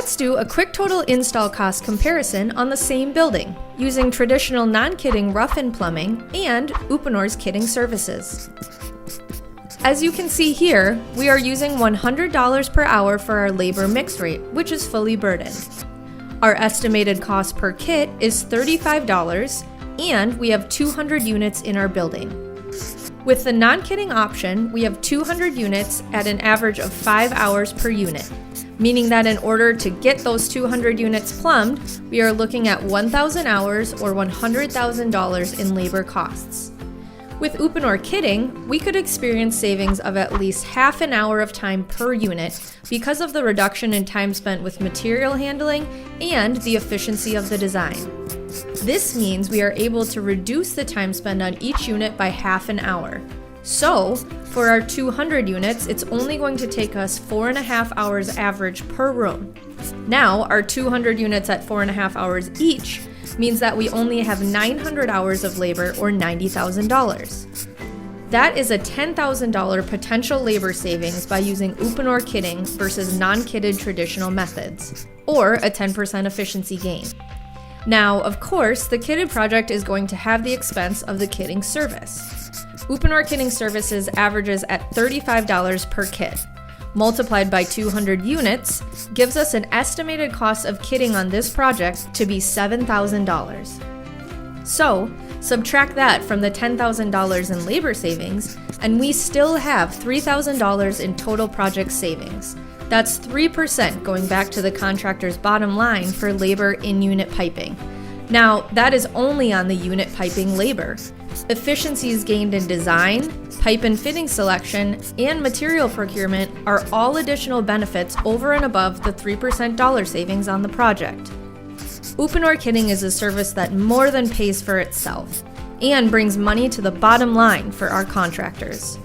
Let's do a quick total install cost comparison on the same building, using traditional non-kitting rough-in plumbing and Uponor's Kitting Services. As you can see here, we are using $100 per hour for our labor mix rate, which is fully burdened. Our estimated cost per kit is $35, and we have 200 units in our building. With the non-kitting option, we have 200 units at an average of 5 hours per unit, meaning that in order to get those 200 units plumbed, we are looking at 1,000 hours or $100,000 in labor costs. With Uponor Kitting, we could experience savings of at least half an hour of time per unit because of the reduction in time spent with material handling and the efficiency of the design. This means we are able to reduce the time spent on each unit by half an hour. So, for our 200 units, it's only going to take us 4.5 hours average per room. Now, our 200 units at 4.5 hours each means that we only have 900 hours of labor or $90,000. That is a $10,000 potential labor savings by using Uponor Kitting versus non-kitted traditional methods, or a 10% efficiency gain. Now, of course, the kitted project is going to have the expense of the kitting service. Uponor Kitting Services averages at $35 per kit. Multiplied by 200 units gives us an estimated cost of kitting on this project to be $7,000. So, subtract that from the $10,000 in labor savings, and we still have $3,000 in total project savings. That's 3% going back to the contractor's bottom line for labor in unit piping. Now, that is only on the unit piping labor. Efficiencies gained in design, pipe and fitting selection, and material procurement are all additional benefits over and above the 3% dollar savings on the project. Uponor Kitting is a service that more than pays for itself and brings money to the bottom line for our contractors.